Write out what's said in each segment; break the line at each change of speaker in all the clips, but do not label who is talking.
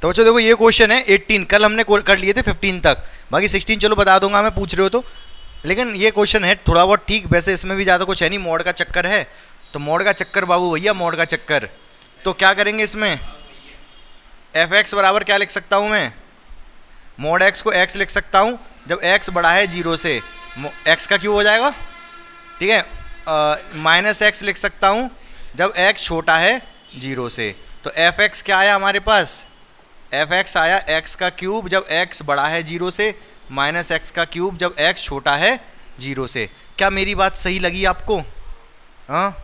तो बच्चों देखो ये क्वेश्चन है 18, कल हमने कर लिए थे 15 तक, बाकी 16 चलो बता दूंगा मैं, पूछ रहे हो तो। लेकिन ये क्वेश्चन है थोड़ा बहुत ठीक, वैसे इसमें भी ज़्यादा कुछ है नहीं, मोड का चक्कर है, तो मोड का चक्कर बाबू भैया, मोड का चक्कर। तो क्या करेंगे इसमें, एफ एक्स बराबर क्या लिख सकता हूँ मैं, मोड एक्स को एक्स लिख सकता हूँ जब एक्स बड़ा है 0 से, एक्स का क्यूब हो जाएगा, ठीक है। माइनस एक्स लिख सकता हूँ जब एक्स छोटा है 0 से। तो एफ एक्स क्या आया हमारे पास, एफ एक्स आया एक्स का क्यूब जब एक्स बड़ा है 0 से, माइनस एक्स का क्यूब जब एक्स छोटा है 0 से। क्या मेरी बात सही लगी आपको? हाँ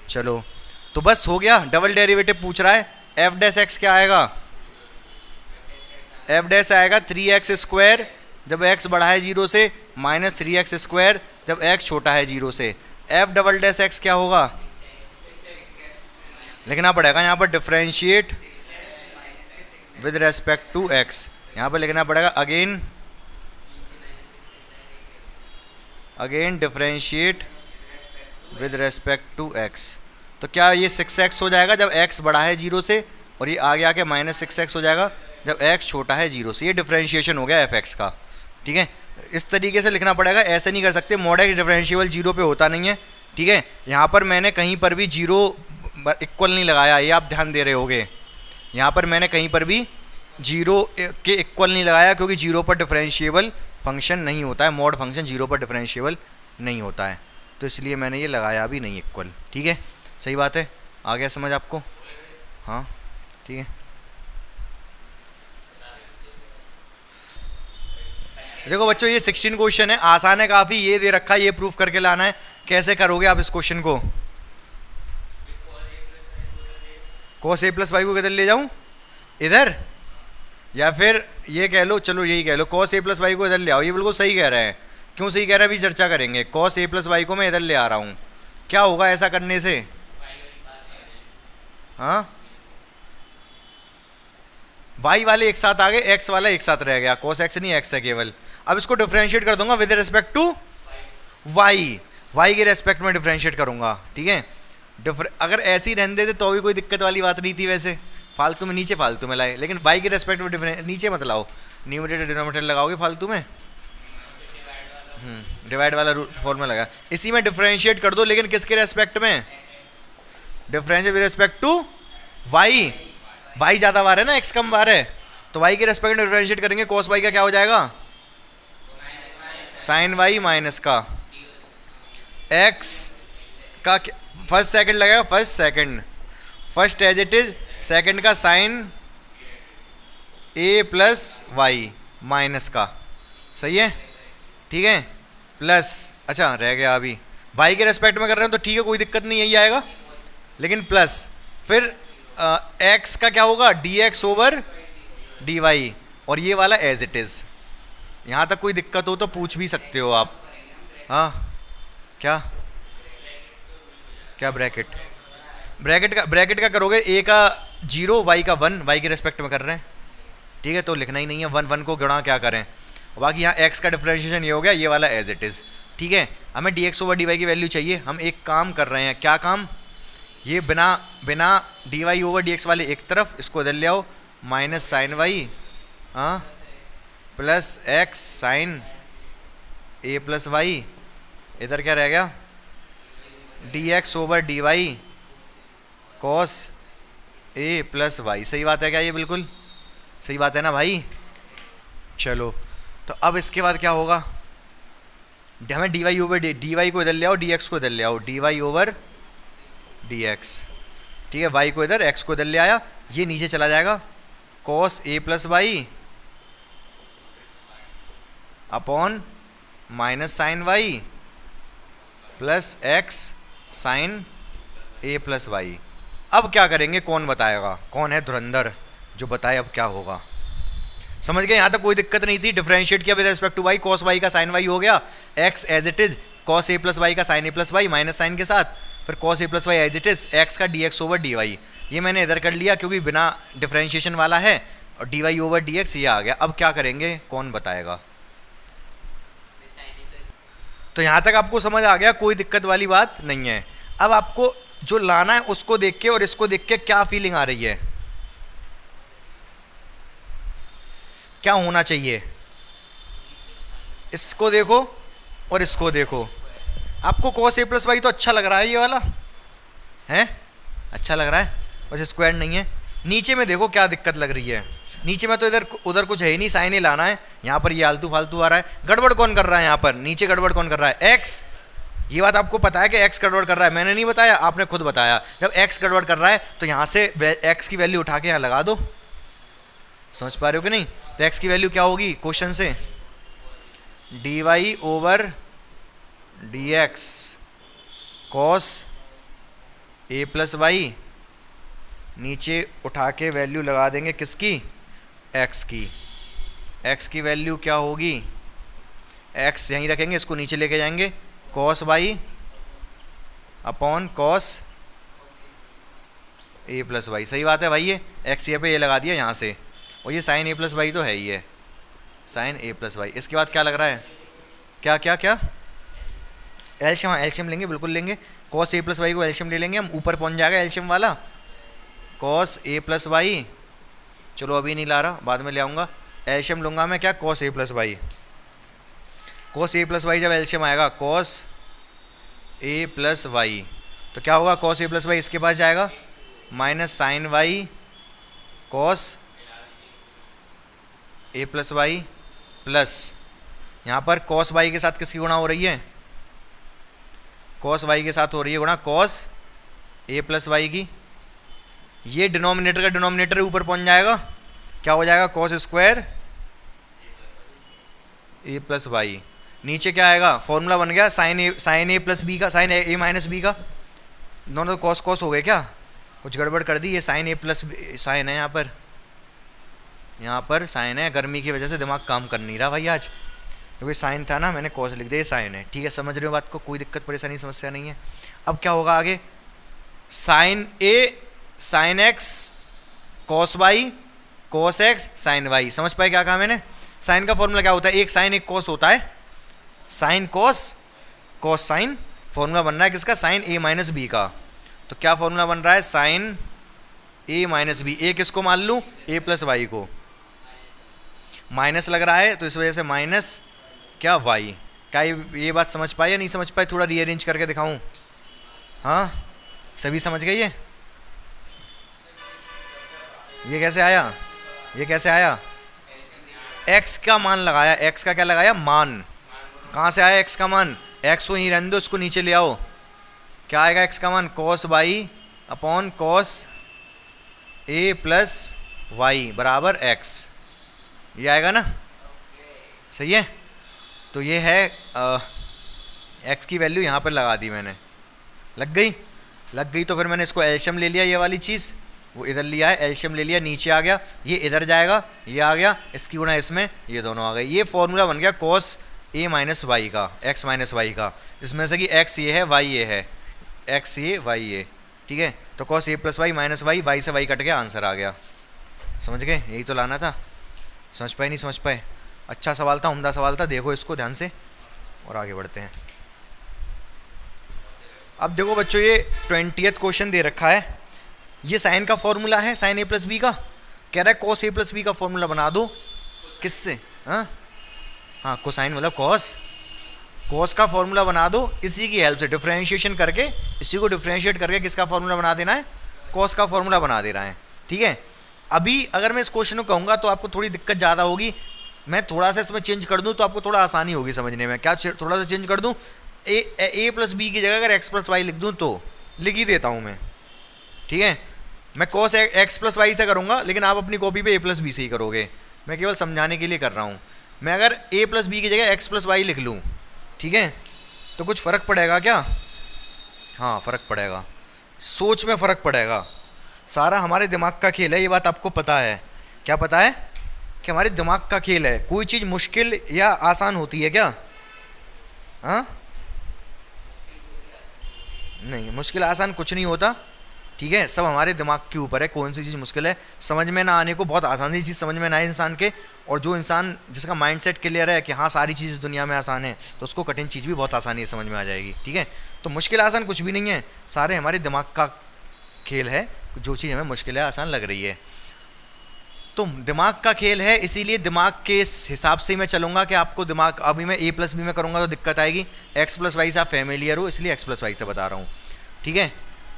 चलो, तो बस हो गया। डबल डेरिवेटिव पूछ रहा है, एफ डैश एक्स क्या आएगा, एफ डैश आएगा 3x स्क्वायर जब x बड़ा है 0 से, माइनस 3x स्क्वायर जब x छोटा है 0 से। एफ डबल डैश एक्स क्या होगा, लिखना पड़ेगा यहाँ पर differentiate with respect to x, यहाँ पर लिखना पड़ेगा again differentiate with respect to x। तो क्या ये 6x हो जाएगा जब x बड़ा है 0 से, और ये आगे आके माइनस 6x हो जाएगा जब x छोटा है 0 से। ये डिफरेंशिएशन हो गया fx का, ठीक है। इस तरीके से लिखना पड़ेगा, ऐसे नहीं कर सकते, मोड एक्स डिफरेंशिएबल 0 पे होता नहीं है, ठीक है। यहाँ पर मैंने कहीं पर भी 0 इक्वल नहीं लगाया, ये आप ध्यान दे रहे होगे, यहाँ पर मैंने कहीं पर भी 0 के इक्वल नहीं लगाया, क्योंकि 0 पर डिफरेंशिएबल फंक्शन नहीं होता है, मॉड फंक्शन 0 पर डिफरेंशिएबल नहीं होता है, तो इसलिए मैंने ये लगाया भी नहीं इक्वल, ठीक है। सही बात है, आ गया समझ आपको? हाँ ठीक है। देखो बच्चों ये 16 क्वेश्चन है, आसान है काफ़ी, ये दे रखा है, ये प्रूफ करके लाना है। कैसे करोगे आप इस क्वेश्चन को, cos a प्लस वाई को किधर ले जाऊं, इधर, या फिर ये कह लो, चलो यही कह लो, cos a प्लस वाई को इधर ले आओ। ये बिल्कुल सही कह रहे हैं, क्यों सही कह रहा है अभी चर्चा करेंगे। cos a प्लस वाई को मैं इधर ले आ रहा हूँ, क्या होगा ऐसा करने से? हाँ y वाले एक साथ आ गए, x वाला एक साथ रह गया, cos x नहीं x है केवल। अब इसको डिफरेंशिएट कर दूंगा विद रिस्पेक्ट टू y के रेस्पेक्ट में डिफरेंशिएट करूंगा, ठीक है। अगर ऐसे ही रहने देते तो भी कोई दिक्कत वाली बात नहीं थी, वैसे फालतू में नीचे फालतू में लाए, लेकिन y के रेस्पेक्ट में नीचे मत लाओ, न्यूमरेटर डिनोमिनेटर लगाओगे फालतू में, डिवाइड वाला फॉर्मूला लगा, इसी में डिफरेंशिएट कर दो, लेकिन किसके रेस्पेक्ट में, differentiate with respect to y ज़्यादा बार है ना, x कम बार है, तो y के रेस्पेक्ट में डिफरेंशिएट करेंगे, cos y का क्या हो जाएगा, sin y माइनस का x का फर्स्ट सेकंड लगेगा, first as it is, second का sin a plus y minus का, सही है, ठीक है, प्लस, अच्छा रह गया अभी y के रेस्पेक्ट में कर रहे हो तो ठीक है, कोई दिक्कत नहीं, यही आएगा, लेकिन प्लस फिर x का क्या होगा, dx ओवर dy, और ये वाला एज इट इज। यहाँ तक कोई दिक्कत हो तो पूछ भी सकते हो आप। हाँ क्या ब्रैकेट का करोगे, a का 0 y का 1, y के रेस्पेक्ट में कर रहे हैं, ठीक है, तो लिखना ही नहीं है, 1 को गुणा क्या करें, बाकी यहाँ x का डिफरेंशिएशन ये हो गया, ये वाला एज इट इज, ठीक है। हमें dx ओवर dy की वैल्यू चाहिए, हम एक काम कर रहे हैं, क्या काम, ये बिना dy ओवर dx वाले एक तरफ, इसको इधर ले आओ, minus sine y plus x sine a plus y, इधर क्या रह गया, dx over dy cos a plus y. सही बात है क्या, ये बिल्कुल सही बात है ना भाई। चलो तो अब इसके बाद क्या होगा, हमें dy ओवर dy को इधर ले आओ, dx को इधर ले आओ, dy ओवर dx, ठीक है, y को इधर, x को इधर ले आया, ये नीचे चला जाएगा, cos a plus y upon minus sine y plus x sine a plus y. अब क्या करेंगे, कौन बताएगा, कौन है धुरंधर जो बताए अब क्या होगा। समझ गए, यहाँ तक कोई दिक्कत नहीं थी, डिफरेंशिएट किया with respect to y, cos y का sin y हो गया, x as it is, cos a plus y का sin a plus y minus sine के साथ, फिर cos a plus y as it is, x का dx over dy, ये मैंने इधर कर लिया क्योंकि बिना डिफरेंशिएशन वाला है, और dy ओवर dx ये आ गया। अब क्या करेंगे, कौन बताएगा। तो यहाँ तक आपको समझ आ गया, कोई दिक्कत वाली बात नहीं है। अब आपको जो लाना है उसको देख के और इसको देख के क्या फीलिंग आ रही है, क्या होना चाहिए, इसको देखो और इसको देखो। आपको cos a प्लस वाई तो अच्छा लग रहा है, ये वाला है अच्छा लग रहा है, बस स्क्वायर नहीं है। नीचे में देखो क्या दिक्कत लग रही है, नीचे में तो इधर उधर कुछ है ही नहीं, साइन ए लाना है, यहाँ पर ये आलतू फालतू आ रहा है। गड़बड़ कौन कर रहा है यहाँ पर, नीचे गड़बड़ कौन कर रहा है, एक्स। ये बात आपको पता है कि एक्स गड़बड़ कर रहा है, मैंने नहीं बताया, आपने खुद बताया। जब एक्स गड़बड़ कर रहा है तो यहाँ से एक्स की वैल्यू उठा के यहाँ लगा दो। समझ पा रहे हो कि नहीं? तो एक्स की वैल्यू क्या होगी क्वेश्चन से, D Y over D X cos A plus Y, नीचे उठा के वैल्यू लगा देंगे किसकी, एक्स की। एक्स की वैल्यू क्या होगी, एक्स यहीं रखेंगे, इसको नीचे लेके जाएंगे, cos Y upon cos A plus y. सही बात है भाई, ये एक्स ये पे ये लगा दिया यहाँ से, और ये साइन ए प्लस वाई तो है ही है, साइन ए प्लस वाई। इसके बाद क्या लग रहा है, क्या क्या क्या, एलशियम, हाँ एलशियम लेंगे, बिल्कुल लेंगे। कॉस ए प्लस वाई को एलशियम ले लेंगे हम, ऊपर पहुँच जाएगा एलशियम वाला, कॉस ए प्लस वाई। चलो अभी नहीं ला रहा, बाद में ले आऊँगा। एलशियम लूँगा मैं क्या, cos A plus Y. Cos A plus Y जब एलशियम आएगा कॉस ए प्लस वाई, तो क्या होगा, कॉस ए प्लस वाई इसके पास जाएगा, minus sine Y cos A plus Y plus, यहाँ पर कॉस वाई के साथ किसकी गुणा हो रही है, कॉस वाई के साथ हो रही है गुणा कॉस ए प्लस वाई की। ये डिनोमिनेटर का डिनोमिनेटर ऊपर पहुंच जाएगा, क्या हो जाएगा, कॉस स्क्वायर ए प्लस वाई। नीचे क्या आएगा, फॉर्मूला बन गया साइन ए प्लस बी का, साइन ए माइनस बी का, दोनों कॉस कॉस हो गए क्या, कुछ गड़बड़ कर दी। ये साइन ए प्लस साइन है, यहाँ पर साइन है, गर्मी की वजह से दिमाग काम कर नहीं रहा भाई आज, तो ये साइन था ना, मैंने कॉस लिख दिया, ये साइन है। ठीक है, समझ रहे हो बात को, कोई दिक्कत परेशानी समस्या नहीं है। अब क्या होगा आगे, sine A sine x cos Y cos x sine Y. समझ पाए क्या कहा मैंने? साइन का फॉर्मूला क्या होता है, एक साइन एक कॉस होता है, sine cos cos sine. Formula बन रहा है किसका, साइन ए माइनस बी का। तो क्या फॉर्मूला बन रहा है, साइन ए माइनस बी। ए किसको मान लूँ, ए प्लस वाई को, माइनस लग रहा है तो इस वजह से माइनस क्या वाई। क्या ये बात समझ पाए या नहीं समझ पाए, थोड़ा रीअरेंज करके दिखाऊं? हाँ सभी समझ गई है? ये कैसे आया, ये कैसे आया, x का मान लगाया, x का क्या लगाया, मान। कहाँ से आया x का मान, x को यहीं रहने दो, इसको नीचे ले आओ। क्या आएगा x का मान, cos y upon cos a plus y बराबर x। ये आएगा ना, सही है। तो ये है x की वैल्यू यहाँ पर लगा दी मैंने, लग गई तो फिर मैंने इसको एलशियम ले लिया, ये वाली चीज़ वो इधर लिया है, एलशियम ले लिया, नीचे आ गया, ये इधर जाएगा, ये आ गया, इसकी गुणा इसमें, ये दोनों आ गए। ये फॉर्मूला बन गया cos a माइनस वाई का, x माइनस वाई का, इसमें से कि x ये है, y ये है, x ये y ये, ठीक है। तो cos a plus y minus y, y से वाई कट गया, आंसर आ गया। समझ गए, यही तो लाना था। समझ पाए नहीं समझ पाए? अच्छा सवाल था, उम्दा सवाल था, देखो इसको ध्यान से और आगे बढ़ते हैं। अब देखो बच्चों, ये 20th क्वेश्चन दे रखा है, ये साइन का फॉर्मूला है, साइन ए प्लस बी का, कह रहा है कॉस ए प्लस बी का फॉर्मूला बना दो। किससे? हाँ कोसाइन मतलब कॉस का फॉर्मूला बना दो, इसी की हेल्प से डिफरेंशिएशन करके, इसी को डिफरेंशिएट करके किसका फॉर्मूला बना देना है, कॉस का फॉर्मूला बना दे रहा है। ठीक है, अभी अगर मैं इस क्वेश्चन को कहूँगा तो आपको थोड़ी दिक्कत ज़्यादा होगी, मैं थोड़ा सा इसमें चेंज कर दूँ तो आपको थोड़ा आसानी होगी समझने में। क्या थोड़ा सा चेंज कर दूँ, ए प्लस बी की जगह अगर एक्स प्लस वाई लिख दूँ तो लिख ही देता हूँ मैं। ठीक है, मैं कॉस एक्स प्लस वाई से करूँगा, लेकिन आप अपनी कॉपी पे ए प्लस बी से ही करोगे, मैं केवल समझाने के लिए कर रहा हूँ। मैं अगर ए प्लस बी की जगह एक्स प्लस वाई लिख लूँ, ठीक है, तो कुछ फ़र्क पड़ेगा क्या? हाँ फ़र्क पड़ेगा, सोच में फ़र्क पड़ेगा। सारा हमारे दिमाग का खेल है, ये बात आपको पता है। क्या पता है? कि हमारे दिमाग का खेल है। कोई चीज़ मुश्किल या आसान होती है क्या? हाँ नहीं, मुश्किल आसान कुछ नहीं होता। ठीक है, सब हमारे दिमाग के ऊपर है, कौन सी चीज़ मुश्किल है समझ में ना आने को, बहुत आसान सी चीज़ समझ में ना आए इंसान के, और जो इंसान जिसका माइंडसेट क्लियर है कि हाँ सारी चीज़ दुनिया में आसान है, तो उसको कठिन चीज़ भी बहुत आसानी से समझ में आ जाएगी। ठीक है, तो मुश्किल आसान कुछ भी नहीं है, सारे हमारे दिमाग का खेल है। जो चीज़ हमें मुश्किल है आसान लग रही है। तो दिमाग का खेल है, इसीलिए दिमाग के इस हिसाब से ही मैं चलूंगा कि आपको दिमाग, अभी मैं ए प्लस बी में करूंगा तो दिक्कत आएगी। एक्स प्लस वाई से आप फेमिलियर हो, इसलिए एक्स प्लस वाई से बता रहा हूँ, ठीक है।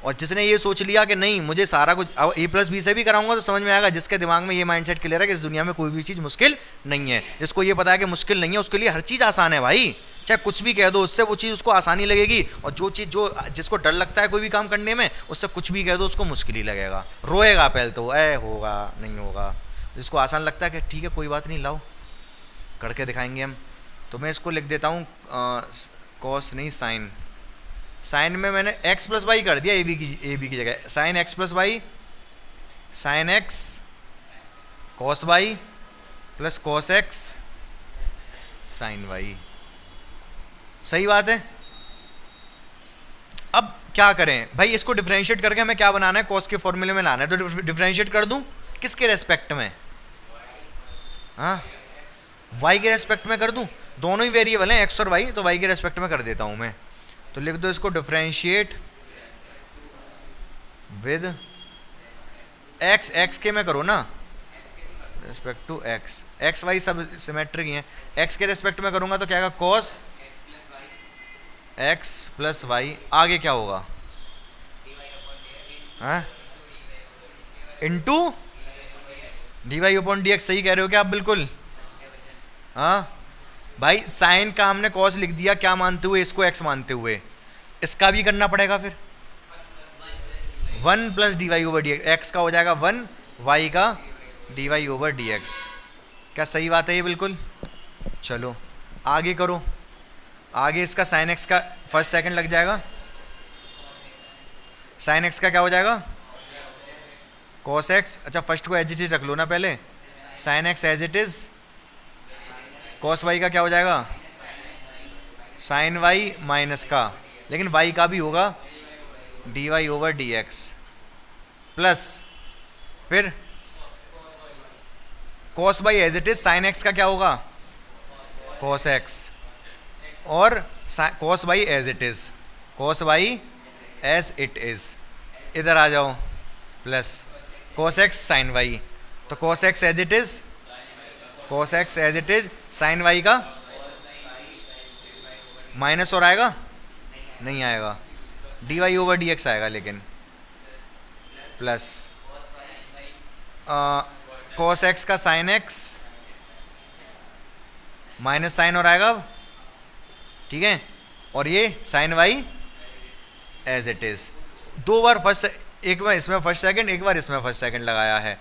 और जिसने ये सोच लिया कि नहीं मुझे सारा कुछ अब ए प्लस बी से भी कराऊंगा तो समझ में आएगा, जिसके दिमाग में ये माइंडसेट क्लियर है कि इस दुनिया में कोई भी चीज़ मुश्किल नहीं है, जिसको ये पता है कि मुश्किल नहीं है उसके लिए हर चीज़ आसान है भाई। चाहे कुछ भी कह दो उससे वो चीज़ उसको आसानी लगेगी, और जो चीज़ जो जिसको डर लगता है कोई भी काम करने में, उससे कुछ भी कह दो उसको मुश्किल ही लगेगा, रोएगा पहले तो, ऐ होगा नहीं होगा। जिसको आसान लगता है कि ठीक है कोई बात नहीं लाओ करके दिखाएंगे हम। तो मैं इसको लिख देता हूँ कॉस नहीं साइन, साइन में मैंने एक्स प्लस वाई कर दिया ए बी की जगह, sine x plus y, sine x cos y plus cos x sine y. सही बात है। अब क्या करें भाई, इसको डिफरेंशिएट करके हमें क्या बनाना है, कॉस के फॉर्मूले में लाना है, तो डिफरेंशिएट कर दूं किसके रेस्पेक्ट में, हाँ वाई के रेस्पेक्ट में कर दूं, दोनों ही वेरिएबल हैं एक्स और वाई, तो वाई के रेस्पेक्ट में कर देता हूं मैं। तो लिख दो इसको डिफरेंशिएट विद एक्स, एक्स के में करो ना respect to x, x y सब सिमेट्रिक ही है, एक्स के रेस्पेक्ट में करूंगा तो क्या आएगा कॉस एक्स प्लस वाई, आगे क्या होगा हाँ into d y upon d x. सही कह रहे हो क्या आप बिल्कुल, हाँ भाई साइन का हमने कॉस लिख दिया क्या मानते हुए, इसको एक्स मानते हुए, इसका भी करना पड़ेगा फिर 1 plus d Y over D x, x का हो जाएगा 1, वाई का d Y over D x. क्या सही बात है ये बिल्कुल। चलो आगे करो, आगे इसका साइन एक्स का फर्स्ट सेकंड लग जाएगा, साइन एक्स का क्या हो जाएगा कॉस एक्स, अच्छा फर्स्ट को एज इट इज रख लो ना पहले, sine x as it is, cos y का क्या हो जाएगा साइन वाई माइनस का, लेकिन वाई का भी होगा D Y over D X, plus फिर cos Y as it is, sine x का क्या होगा कॉस एक्स, और cos Y as it is, cos Y as it is, इधर आ जाओ, plus cos x sine Y, तो cos X as it is, cos X as it is, sine Y का minus और आएगा नहीं आएगा, D Y over D X आएगा, लेकिन प्लस कॉस एक्स का साइन एक्स माइनस साइन और आएगा अब, ठीक है, और ये sine y as it is. दो बार फर्स्ट, एक बार इसमें फर्स्ट सेकंड, एक बार इसमें फर्स्ट सेकंड लगाया है,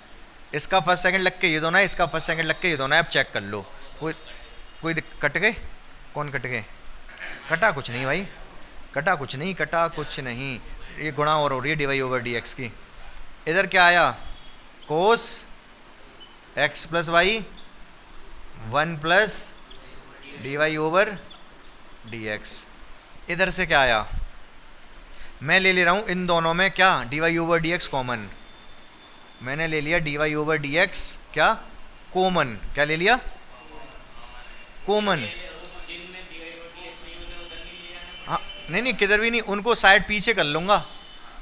इसका फर्स्ट सेकंड लग के ये दोनों है, इसका फर्स्ट सेकंड लग के ये दोनों है, अब चेक कर लो कोई कट गए, कौन कट गए, कटा कुछ नहीं भाई, कटा कुछ नहीं, कटा कुछ नहीं, ये गुणा और हो रही है d Y over D x की। इधर क्या आया cos x plus y 1 plus d Y over D x, इधर से क्या आया, मैं ले ले रहा हूँ इन दोनों में क्या d Y over D x common, मैंने ले लिया d Y over D x common कॉमन, क्या ले लिया कॉमन, हाँ नहीं किधर भी नहीं, उनको साइड पीछे कर लूँगा,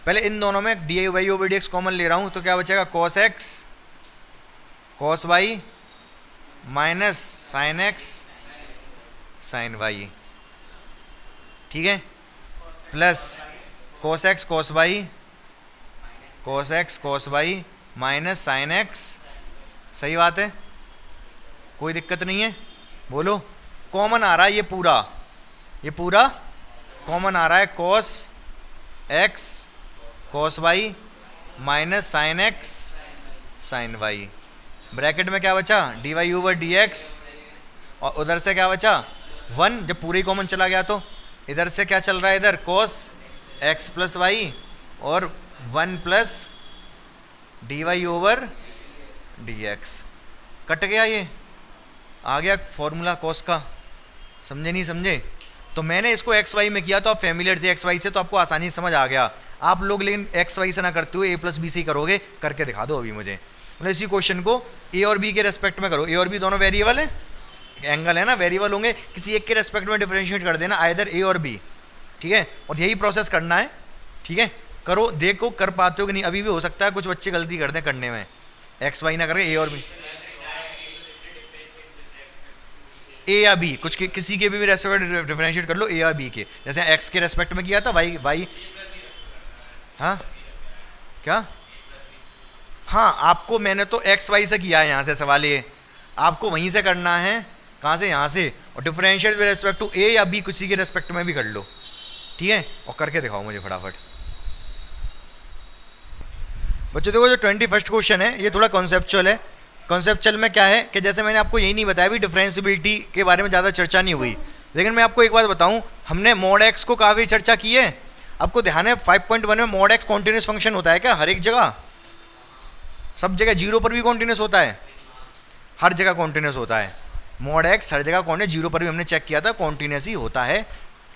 पहले इन दोनों में d Y over D x common ले रहा हूँ, तो क्या बचेगा cos x cos y minus sine x sine y, ठीक है, plus cos x cos Y cos x cos y minus sine x. सही बात है, कोई दिक्कत नहीं है, बोलो कॉमन आ रहा है, ये पूरा कॉमन आ रहा है, cos x cos y minus sine x sine y, bracket में क्या बचा d Y over D x, और उधर से क्या बचा 1, जब पूरे कॉमन चला गया तो इधर से क्या चल रहा है, इधर कॉस एक्स प्लस वाई और 1 plus d Y over D x, कट गया, ये आ गया फॉर्मूला कॉस का, समझे नहीं समझे। तो मैंने इसको एक्स वाई में किया तो आप फैमिलियर थे एक्स वाई से, तो आपको आसानी से समझ आ गया। आप लोग लेकिन एक्स वाई से ना करते हुए ए प्लस बी से ही करोगे, करके दिखा दो अभी मुझे, मतलब इसी क्वेश्चन को ए और बी के रेस्पेक्ट में करो, ए और बी दोनों वेरिएबल है, एंगल है ना, वेरिएबल होंगे, किसी एक के रेस्पेक्ट में डिफरेंशिएट कर देना, आइदर ए और बी, ठीक है, और यही प्रोसेस करना है, ठीक है, करो देखो कर पाते हो कि नहीं, अभी भी हो सकता है कुछ बच्चे गलती करते हैं करने में, एक्स वाई ना करके ए और बी, ए या बी कुछ किसी के भी रेस्पेक्ट डिफरेंशिएट कर लो, ए या बी के, जैसे एक्स के रेस्पेक्ट में किया था, वाई वाई। हाँ क्या? हाँ आपको मैंने तो एक्स वाई से किया है, यहाँ से सवाल ये आपको वहीं से करना है, कहाँ से? यहाँ से, और डिफरेंशिएट विद रेस्पेक्ट टू ए या बी किसी के रेस्पेक्ट में भी कर लो, ठीक है? और करके दिखाओ मुझे फटाफट। बच्चों देखो जो 21st क्वेश्चन है ये थोड़ा कॉन्सेप्चुअल है। कॉन्सेप्चुअल में क्या है कि जैसे मैंने आपको यही नहीं बताया भी, डिफरेंशिएबिलिटी के बारे में ज़्यादा चर्चा नहीं हुई, लेकिन मैं आपको एक बात बताऊं, हमने मॉड एक्स को काफ़ी चर्चा की है। आपको ध्यान है 5.1 में मॉड एक्स कॉन्टिन्यूस फंक्शन होता है क्या? हर एक जगह, सब जगह, जीरो पर भी कॉन्टिन्यूस होता है, हर जगह कॉन्टिन्यूस होता है मॉड एक्स, हर जगह कॉन्टिन्यूस, जीरो पर भी हमने चेक किया था कॉन्टिन्यूस ही होता है।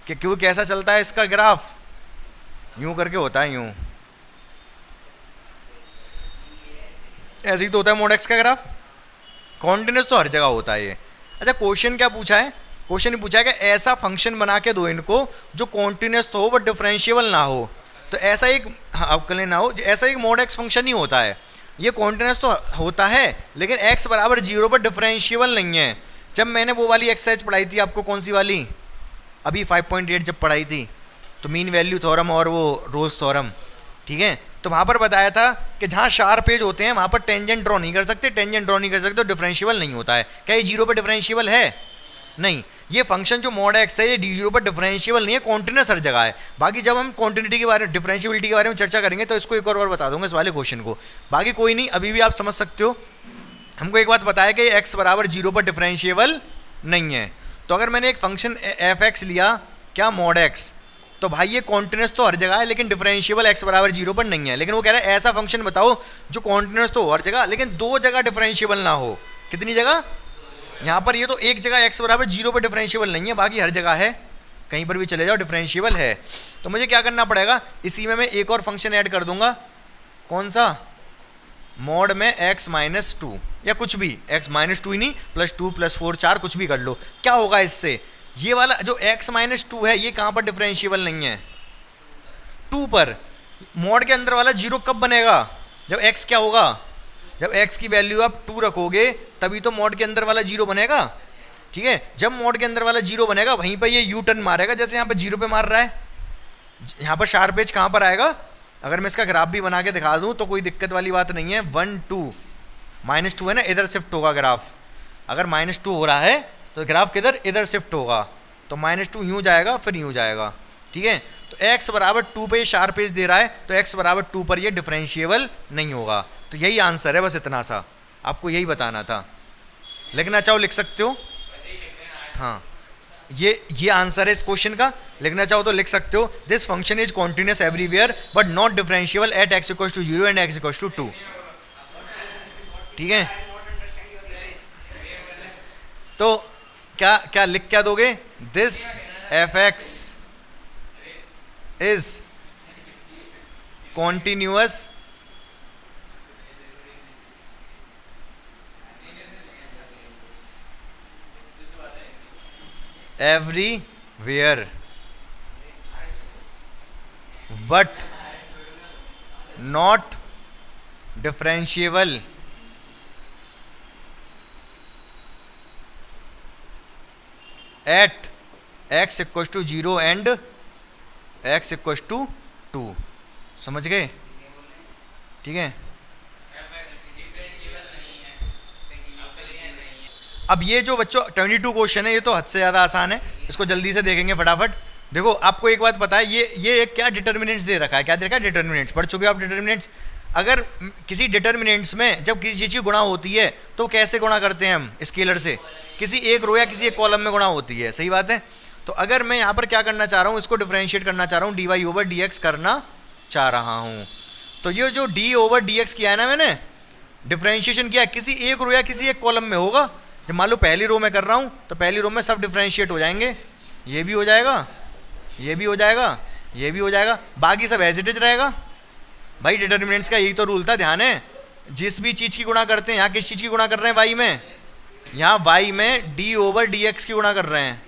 कि क्यों कैसा चलता है इसका ग्राफ? यूं करके होता है, यूं ऐसे ही तो होता है मॉड एक्स का ग्राफ, कॉन्टिन्यूस तो हर जगह होता है ये। अच्छा क्वेश्चन क्या पूछा है? क्वेश्चन ये पूछा है कि ऐसा फंक्शन बना के दो इनको जो कॉन्टिन्यूस तो हो बट डिफरेंशिएबल ना हो। तो ऐसा एक, हाँ अब कल ना हो, ऐसा एक मॉड एक्स फंक्शन ही होता है, ये कॉन्टिन्यूस तो होता है लेकिन एक्स बराबर 0 पर डिफरेंशिएबल नहीं है। जब मैंने वो वाली एक्सरसाइज पढ़ाई थी आपको, कौन सी वाली? अभी 5.8 जब पढ़ाई थी, तो मीन वैल्यू थ्योरम और वो रोज थ्योरम, ठीक है? तो वहाँ पर बताया था कि जहाँ शार्प एज होते हैं वहाँ पर टेंजेंट ड्रॉ नहीं कर सकते, टेंजेंट ड्रॉ नहीं कर सकते तो डिफरेंशिएबल नहीं होता है। क्या ये 0 पर डिफरेंशिएबल है? नहीं। ये फंक्शन जो मॉड एक्स है ये D0 पर डिफरेंशिएबल नहीं है, कॉन्टिन्यूस हर जगह है। बाकी जब हम कॉन्टिन्यूटी के बारे में, डिफरेंशिएबिलिटी के बारे में चर्चा करेंगे तो इसको एक और बार बता दूंगा इस वाले क्वेश्चन को। बाकी कोई नहीं, अभी भी आप समझ सकते हो। हमको एक बात बताया कि एक्स बराबर 0 पर डिफरेंशिएबल नहीं है। तो अगर मैंने एक फंक्शन एफ एक्स लिया, क्या मॉड एक्स, तो भाई ये कॉन्टिन्यूस तो हर जगह है लेकिन डिफरेंशिएबल एक्स बराबर 0 पर नहीं है। लेकिन वो कह रहा है ऐसा फंक्शन बताओ जो कॉन्टिन्यूस तो हर जगह लेकिन दो जगह डिफरेंशिएबल ना हो। कितनी जगह? यहाँ पर ये तो एक जगह एक्स बराबर 0 पर डिफरेंशिएबल नहीं है, बाकी हर जगह है, कहीं पर भी चले जाओ डिफरेंशिएबल है। तो मुझे क्या करना पड़ेगा? इसी में मैं एक और फंक्शन ऐड कर दूंगा, कौन सा? मॉड में x माइनस 2 या कुछ भी, x माइनस 2 ही नहीं, +2 +4 4 कुछ भी कर लो। क्या होगा इससे? ये वाला जो x माइनस 2 है ये कहाँ पर डिफरेंशिएबल नहीं है? 2 पर। मॉड के अंदर वाला 0 कब बनेगा? जब x क्या होगा? जब x की वैल्यू आप 2 रखोगे तभी तो मॉड के अंदर वाला 0 बनेगा, ठीक है? जब मॉड के अंदर वाला 0 बनेगा वहीं पर ये यू टर्न मारेगा, जैसे यहाँ पर 0 पे मार रहा है। यहाँ पर शार्प एज कहाँ पर आएगा? अगर मैं इसका ग्राफ भी बना के दिखा दूँ तो कोई दिक्कत वाली बात नहीं है। 1 2 -2 है ना, इधर शिफ्ट होगा ग्राफ। अगर -2 हो रहा है तो ग्राफ किधर? इधर शिफ्ट होगा। तो -2 यूँ जाएगा फिर यूँ जाएगा, ठीक है? तो x बराबर 2 पे ये शार्प एज दे रहा है, तो x बराबर 2 पर ये डिफरेंशिएबल नहीं होगा। तो यही आंसर है, बस इतना सा आपको यही बताना था। लिखना चाहो लिख सकते हो, हाँ ये आंसर है इस क्वेश्चन का। लिखना चाहो तो लिख सकते हो। This function is continuous everywhere but not differentiable eight x = 0 and x = 2, ठीक है? तो क्या क्या लिख क्या दोगे? This F x is continuous everywhere but not differentiable at x = 0 and x = 2। समझ गए? ठीक है। अब ये जो बच्चों 22 क्वेश्चन है ये तो हद से ज़्यादा आसान है, इसको जल्दी से देखेंगे फटाफट। देखो आपको एक बात पता है, ये क्या डिटर्मिनेंट्स दे रखा है? क्या दे रखा है? डिटर्मिनेंट्स। पढ़ चुके हो आप डिटर्मिनेंट्स? अगर किसी डिटर्मिनेंट्स में जब किसी चीज़ की गुणा होती है तो कैसे गुणा करते हैं हम? स्केलर से। किसी एक रो या किसी एक कॉलम में गुणा होती है, सही बात है? तो अगर मैं यहाँ पर क्या करना चाह रहा हूँ, इसको डिफरेंशिएट करना चाह रहा हूँ, dy/dx करना चाह रहा हूँ, तो ये जो d/dx किया है ना मैंने, डिफरेंशिएशन किया, किसी एक रो या किसी एक कॉलम में होगा। जब मान लो पहली रो में कर रहा हूँ तो पहली रो में सब डिफरेंशिएट हो जाएंगे, ये भी हो जाएगा, ये भी हो जाएगा, ये भी हो जाएगा, बाकी सब एज इट इज रहेगा। भाई डिटर्मिनेंट्स का यही तो रूल था, ध्यान है? जिस भी चीज़ की गुणा करते हैं, यहाँ किस चीज़ की गुणा कर रहे हैं? y में। यहाँ y में d/dx की गुणा कर रहे हैं।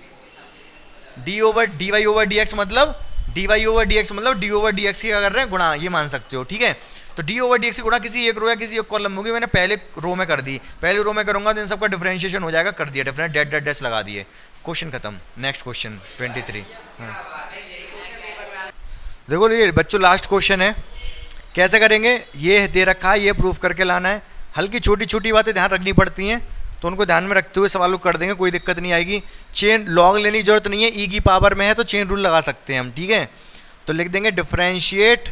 dy/dx मतलब dy/dx मतलब d/dx की क्या कर रहे हैं? गुणा, ये मान सकते हो, ठीक है? तो डी ओवर डी एक्स की गुणा किसी एक रो या किसी एक कॉलम होगी, मैंने पहले रो में कर दी, पहले रो में करूंगा तो इन सबका डिफरेंशिएशन हो जाएगा, कर दिया डिफरेंट, डेट डेट डैश लगा दिए, क्वेश्चन खत्म। Next question 23। देखो ये बच्चों लास्ट क्वेश्चन है, कैसे करेंगे, ये दे रखा है, ये प्रूफ करके लाना है। हल्की छोटी छोटी बातें ध्यान रखनी पड़ती हैं, तो उनको ध्यान में रखते हुए सवाल को कर देंगे, कोई दिक्कत नहीं आएगी। चेन लॉग लेने की जरूरत नहीं है, ई की पावर में है तो चेन रूल लगा सकते हैं हम, ठीक है। तो लिख देंगे differentiate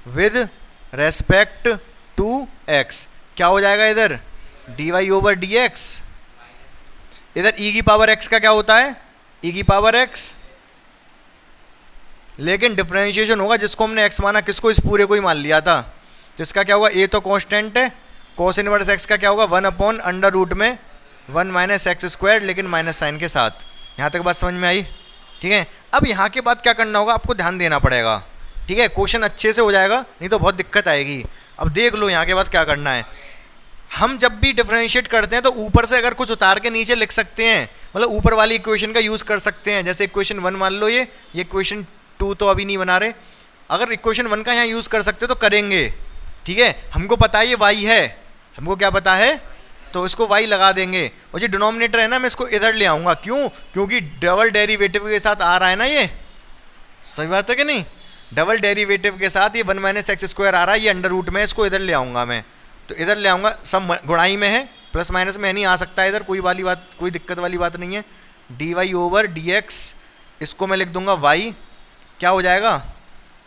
with respect to x, क्या हो जाएगा इधर d Y over D x, इधर ई की पावर एक्स का क्या होता है ई की पावर एक्स, लेकिन डिफरेंशिएशन होगा जिसको हमने एक्स माना, किसको, इस पूरे को ही मान लिया था, तो इसका क्या होगा, ए तो कांस्टेंट है, cos इनवर्स एक्स का क्या होगा 1/√में 1 माइनस एक्स स्क्वायर, लेकिन माइनस साइन के साथ। यहाँ तक बात समझ में आई, ठीक है। अब यहाँ के बाद क्या करना होगा, आपको ध्यान देना पड़ेगा, ठीक है, क्वेश्चन अच्छे से हो जाएगा, नहीं तो बहुत दिक्कत आएगी। अब देख लो यहाँ के बाद क्या करना है। हम जब भी डिफरेंशिएट करते हैं तो ऊपर से अगर कुछ उतार के नीचे लिख सकते हैं, मतलब ऊपर वाली इक्वेशन का यूज़ कर सकते हैं। जैसे इक्वेशन 1 मान लो, ये इक्वेशन 2 तो अभी नहीं बना रहे, अगर इक्वेशन 1 का यहाँ यूज़ कर सकते तो करेंगे, ठीक है। हमको पता है ये y है, हमको क्या पता है, तो इसको y लगा देंगे, और जो डिनोमिनेटर है ना मैं इसको इधर ले आऊँगा, क्यों, क्योंकि डबल डेरिवेटिव के साथ आ रहा है ना, ये सही बात है कि नहीं, डबल डेरिवेटिव के साथ ये 1 माइनस एक्स स्क्वायर आ रहा है, ये अंडर रूट में, इसको इधर ले आऊँगा मैं, तो इधर ले आऊँगा, सब गुणाई में है, प्लस माइनस में नहीं आ सकता इधर, कोई वाली बात, कोई दिक्कत वाली बात नहीं है। D Y over D x, इसको मैं लिख दूंगा y, क्या हो जाएगा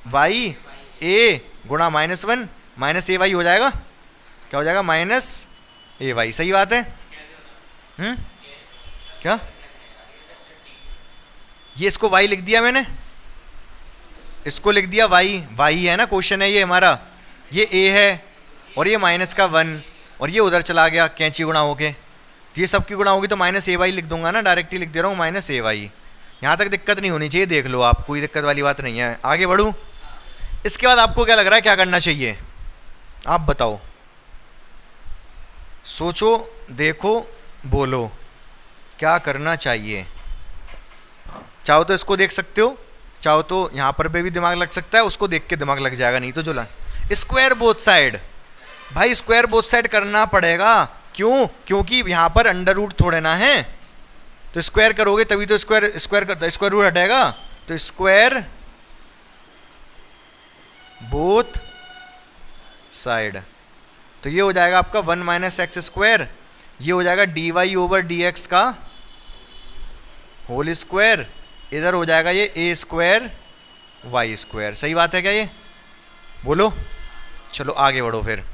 y a गुणा -1 माइनस ए वाई हो जाएगा, क्या हो जाएगा माइनस ए वाई, सही बात है। क्या ये इसको y लिख दिया मैंने, इसको लिख दिया y है ना, क्वेश्चन है ये हमारा, ये a है और ये माइनस का 1 और ये उधर चला गया कैंची गुणा होके, तो ये सबकी गुणा होगी तो माइनस ए वाई लिख दूंगा ना, डायरेक्टली लिख दे रहा हूँ माइनस ए वाई। यहाँ तक दिक्कत नहीं होनी चाहिए, देख लो आप, कोई दिक्कत वाली बात नहीं है। आगे बढ़ूँ, इसके बाद आपको क्या लग रहा है क्या करना चाहिए, आप बताओ, सोचो, देखो, बोलो, क्या करना चाहिए। चाहो तो इसको देख सकते हो, चाहो तो यहाँ पर भी दिमाग लग सकता है, उसको देख के दिमाग लग जाएगा, नहीं तो जो स्क्वायर बोथ साइड, भाई स्क्वायर बोथ साइड करना पड़ेगा, क्यों, क्योंकि यहाँ पर अंडर रूट थोड़े ना है, तो स्क्वायर करोगे तभी तो स्क्वायर रूट हटेगा, तो स्क्वायर बोथ साइड, तो ये हो जाएगा आपका 1 माइनस एक्स स्क्वायर, ये हो जाएगा d Y over D x का होल स्क्वायर, इधर हो जाएगा ये ए स्क्वायर वाई स्क्वायर, सही बात है क्या ये, बोलो। चलो आगे बढ़ो फिर,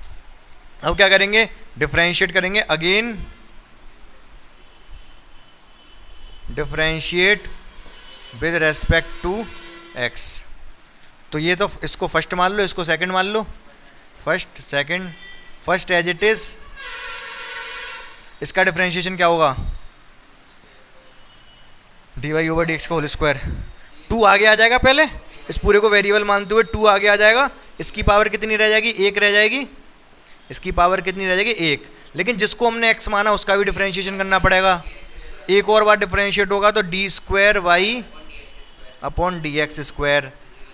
अब क्या करेंगे, डिफरेंशिएट करेंगे again, differentiate with respect to x, तो ये तो इसको फर्स्ट मान लो, इसको सेकंड मान लो, first second, first as it is, इसका डिफरेंशिएशन क्या होगा D Y over D x का होल स्क्वायर, 2 आगे आ जाएगा, पहले इस पूरे को वेरिएबल मानते हुए 2 आगे आ जाएगा, इसकी पावर कितनी रह जाएगी 1 रह जाएगी, इसकी पावर कितनी रह जाएगी 1, लेकिन जिसको हमने x माना उसका भी डिफरेंशिएशन करना पड़ेगा, एक और बार डिफरेंशिएट होगा तो d square y upon d x square,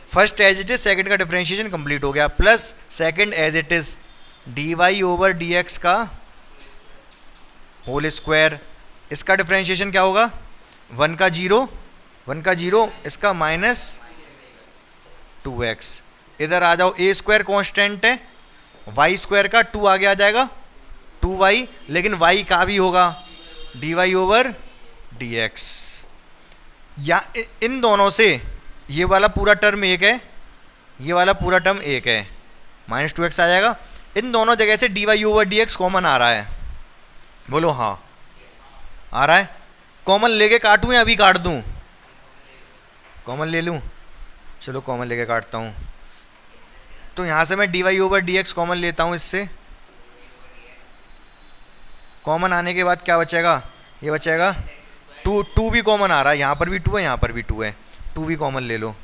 first as it is, second का डिफरेंशिएशन कंप्लीट हो गया, plus second as it is d Y over D x का होल स्क्वायर, इसका डिफरेंशिएशन क्या होगा 1 का 0, इसका -2x, इधर आ जाओ, ए स्क्वायर कॉन्स्टेंट है, वाई स्क्वायर का 2 आगे आ जाएगा 2y, लेकिन y का भी होगा D Y over D x, या इन दोनों से ये वाला पूरा टर्म 1 है, ये वाला पूरा टर्म 1 है, -2x आ जाएगा, इन दोनों जगह से D Y over D x common आ रहा है, बोलो हाँ आ रहा है, कॉमन लेके काटूं या अभी काट दूं, कॉमन ले लूं, चलो कॉमन लेके काटता हूं, तो यहाँ से मैं d Y over D x common लेता हूँ, इससे कॉमन आने के बाद क्या बचेगा, ये बचेगा 2 भी कॉमन आ रहा है, यहाँ पर भी 2 है, यहाँ पर भी 2 है, 2 भी कॉमन ले लो,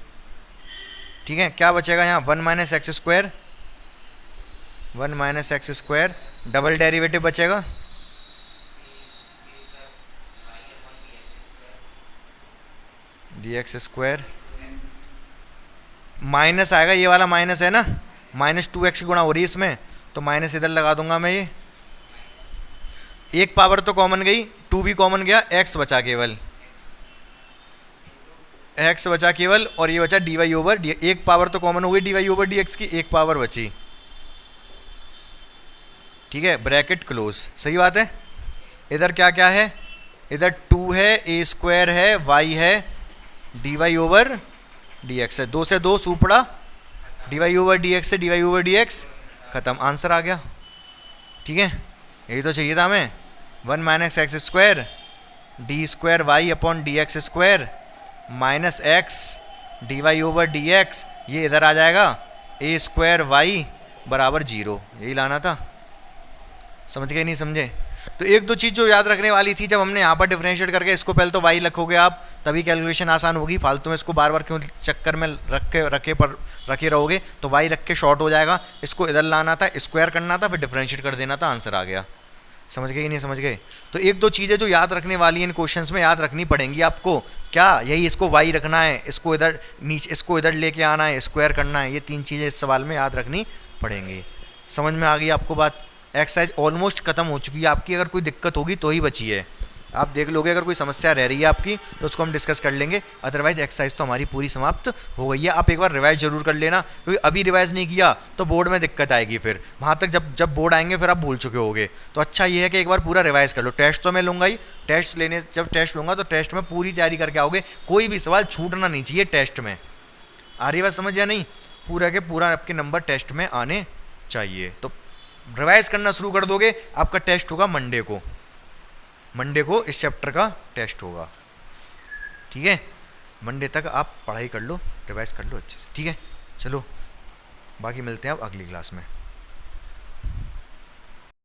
ठीक है। क्या बचेगा यहाँ 1 minus x square, double derivative बचेगा, डी एक्स स्क्वायर, माइनस आएगा, ये वाला माइनस है ना, -2x की गुणा हो रही है इसमें, तो माइनस इधर लगा दूंगा मैं। ये एक पावर तो कॉमन गई, 2 भी कॉमन गया, x बचा केवल, x बचा केवल, और ये बचा dy ओवर डी। एक पावर तो कॉमन हो गई dy ओवर dx की, एक पावर बची। ठीक है, ब्रैकेट क्लोज, सही बात है। इधर क्या क्या है, इधर 2 है, a स्क्वायर है, y है, dy ओवर dx है, 2 से 2 सूपड़ा, dy ओवर dx से dy ओवर dx, खत्म, आंसर आ गया। ठीक है, यही तो चाहिए था हमें। 1 minus x square d square y upon d x square minus x d Y over D x, ये इधर आ जाएगा, ए स्क्वायर वाई बराबर 0, यही लाना था। समझ गए नहीं समझे? तो एक दो चीज़ जो याद रखने वाली थी, जब हमने यहाँ पर डिफरेंशिएट करके इसको पहले तो वाई रखोगे आप, तभी कैलकुलेशन आसान होगी। फालतू में इसको बार बार क्यों चक्कर में रखे रहोगे, तो वाई रख के शॉर्ट हो जाएगा। इसको इधर लाना था, स्क्वायर करना था, फिर डिफरेंशिएट कर देना था, आंसर आ गया। समझ गए कि नहीं समझ गए? तो एक दो चीज़ें जो याद रखने वाली इन क्वेश्चंस में याद रखनी पड़ेंगी आपको। क्या? यही, इसको वाई रखना है, इसको इधर नीचे, इसको इधर लेके आना है, स्क्वायर करना है, ये 3 चीज़ें इस सवाल में याद रखनी पड़ेंगी। समझ में आ गई आपको बात? एक्सरसाइज ऑलमोस्ट खत्म हो चुकी है आपकी, अगर कोई दिक्कत होगी तो ही बची है। आप देख लोगे, अगर कोई समस्या रह रही है आपकी तो उसको हम डिस्कस कर लेंगे, अदरवाइज एक्सरसाइज तो हमारी पूरी समाप्त हो गई है। आप एक बार रिवाइज जरूर कर लेना, क्योंकि अभी रिवाइज नहीं किया तो बोर्ड में दिक्कत आएगी। फिर वहाँ तक जब बोर्ड आएंगे फिर आप भूल चुके होगे। तो अच्छा ये है कि एक बार पूरा रिवाइज कर लो। टेस्ट तो मैं लूँगा ही, जब टेस्ट लूँगा तो टेस्ट में पूरी तैयारी करके आओगे, कोई भी सवाल छूटना नहीं चाहिए टेस्ट में। आ रही बात समझ या नहीं? पूरा के पूरा आपके नंबर टेस्ट में आने चाहिए। तो रिवाइज करना शुरू कर दोगे, आपका टेस्ट होगा मंडे को इस चैप्टर का टेस्ट होगा। ठीक है, मंडे तक आप पढ़ाई कर लो, रिवाइज कर लो अच्छे से। ठीक है, चलो बाकी मिलते हैं अब अगली क्लास में।